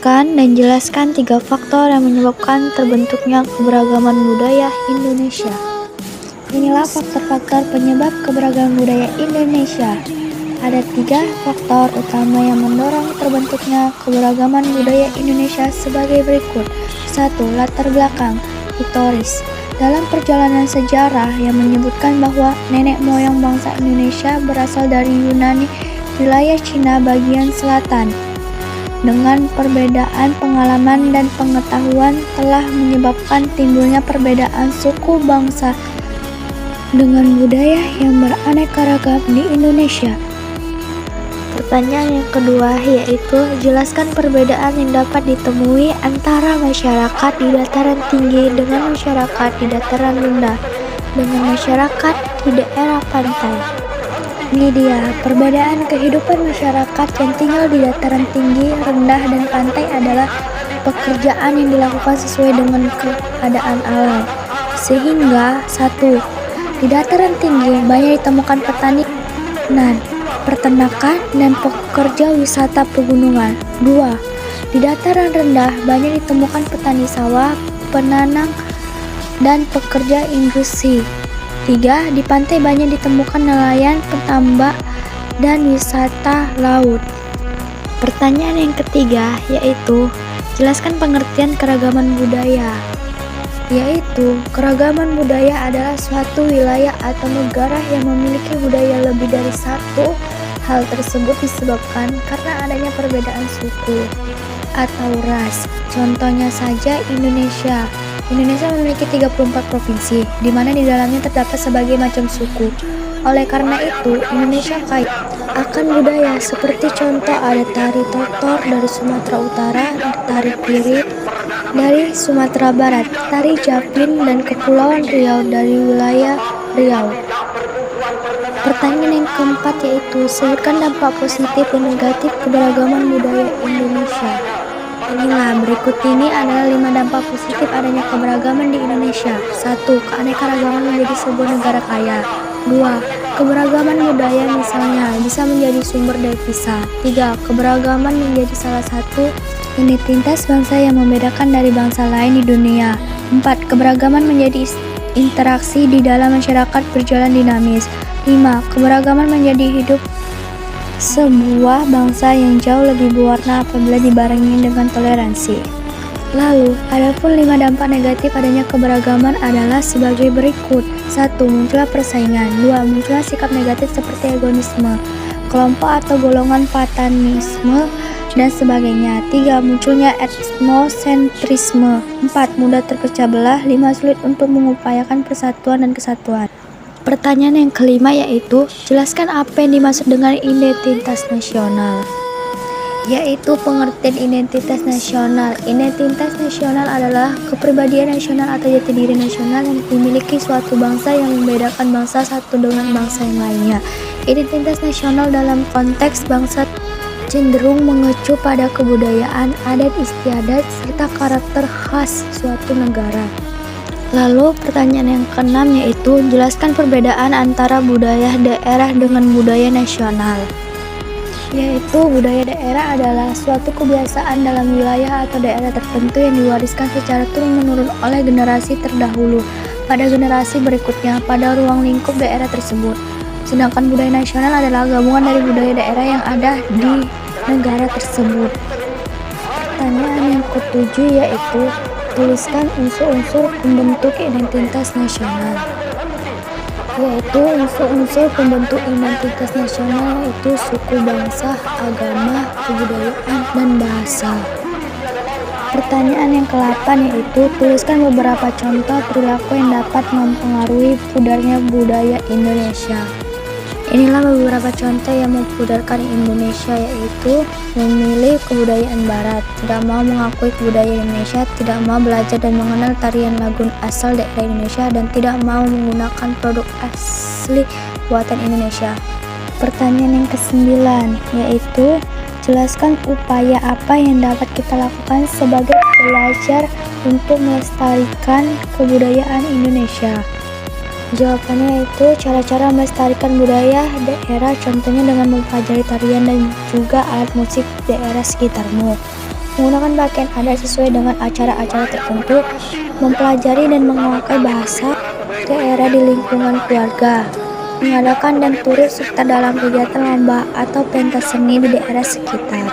Sebutkan dan jelaskan 3 faktor yang menyebabkan terbentuknya keberagaman budaya Indonesia. Inilah faktor-faktor penyebab keberagaman budaya Indonesia. Ada 3 faktor utama yang mendorong terbentuknya keberagaman budaya Indonesia sebagai berikut. 1. Latar belakang historis. Dalam perjalanan sejarah yang menyebutkan bahwa nenek moyang bangsa Indonesia berasal dari Yunani, wilayah Cina bagian selatan. Dengan perbedaan pengalaman dan pengetahuan telah menyebabkan timbulnya perbedaan suku bangsa dengan budaya yang beraneka ragam di Indonesia. Pertanyaan yang kedua yaitu jelaskan perbedaan yang dapat ditemui antara masyarakat di dataran tinggi dengan masyarakat di dataran rendah dengan masyarakat di daerah pantai. Ini dia perbedaan kehidupan masyarakat yang tinggal di dataran tinggi, rendah, dan pantai adalah pekerjaan yang dilakukan sesuai dengan keadaan alam. Sehingga 1. Di dataran tinggi banyak ditemukan petani dan peternakan dan pekerja wisata pegunungan. 2. Di dataran rendah banyak ditemukan petani sawah, penanam, dan pekerja industri. 3. Di pantai banyak ditemukan nelayan, petambak, dan wisata laut. Pertanyaan yang ketiga yaitu jelaskan pengertian keragaman budaya. Yaitu keragaman budaya adalah suatu wilayah atau negara yang memiliki budaya lebih dari satu. Hal tersebut disebabkan karena adanya perbedaan suku atau ras. Contohnya saja Indonesia. Indonesia memiliki 34 provinsi, di mana di dalamnya terdapat sebagai macam suku. Oleh karena itu, Indonesia kaya akan budaya seperti contoh ada tari Totor dari Sumatera Utara, tari Pirit dari Sumatera Barat, tari Japin dan Kepulauan Riau dari wilayah Riau. Pertanyaan yang keempat yaitu sebutkan dampak positif dan negatif keberagaman budaya Indonesia. Inilah berikut ini adalah 5 dampak positif adanya keberagaman di Indonesia. 1. Keanekaragaman menjadi sebuah negara kaya. 2. Keberagaman budaya misalnya bisa menjadi sumber devisa. 3. Keberagaman menjadi salah satu identitas bangsa yang membedakan dari bangsa lain di dunia. 4. Keberagaman menjadi interaksi di dalam masyarakat berjalan dinamis. 5. Keberagaman menjadi hidup sebuah bangsa yang jauh lebih berwarna apabila dibarengi dengan toleransi. Lalu, adapun 5 dampak negatif adanya keberagaman adalah sebagai berikut. 1. Muncullah persaingan. 2. Muncullah sikap negatif seperti egoisme, kelompok atau golongan patanisme, dan sebagainya. 3. Munculnya etnosentrisme. 4. Mudah terpecah belah. 5. Sulit untuk mengupayakan persatuan dan kesatuan. Pertanyaan yang kelima yaitu jelaskan apa yang dimaksud dengan identitas nasional. Yaitu pengertian identitas nasional. Identitas nasional adalah kepribadian nasional atau jati diri nasional yang dimiliki suatu bangsa yang membedakan bangsa satu dengan bangsa yang lainnya. Identitas nasional dalam konteks bangsa cenderung mengacu pada kebudayaan, adat istiadat, serta karakter khas suatu negara. Lalu pertanyaan yang keenam yaitu jelaskan perbedaan antara budaya daerah dengan budaya nasional. Yaitu budaya daerah adalah suatu kebiasaan dalam wilayah atau daerah tertentu yang diwariskan secara turun-menurun oleh generasi terdahulu pada generasi berikutnya pada ruang lingkup daerah tersebut. Sedangkan budaya nasional adalah gabungan dari budaya daerah yang ada di negara tersebut. Pertanyaan yang ketujuh yaitu tuliskan unsur-unsur pembentuk identitas nasional. Yaitu unsur-unsur pembentuk identitas nasional yaitu suku, bangsa, agama, kebudayaan, dan bahasa. Pertanyaan yang ke-8 yaitu tuliskan beberapa contoh perilaku yang dapat mempengaruhi pudarnya budaya Indonesia. Inilah beberapa contoh yang mempudarkan Indonesia yaitu memilih kebudayaan barat, tidak mau mengakui kebudayaan Indonesia, tidak mau belajar dan mengenal tarian lagu asal daerah Indonesia, dan tidak mau menggunakan produk asli buatan Indonesia. Pertanyaan yang ke-9 yaitu jelaskan upaya apa yang dapat kita lakukan sebagai pelajar untuk melestarikan kebudayaan Indonesia. Jawabannya yaitu cara-cara melestarikan budaya daerah, contohnya dengan mempelajari tarian dan juga alat musik daerah sekitarmu. menggunakan pakaian adat sesuai dengan acara-acara tertentu, mempelajari dan menguasai bahasa daerah di lingkungan keluarga, mengadakan dan turut serta dalam kegiatan lomba atau pentas seni di daerah sekitar.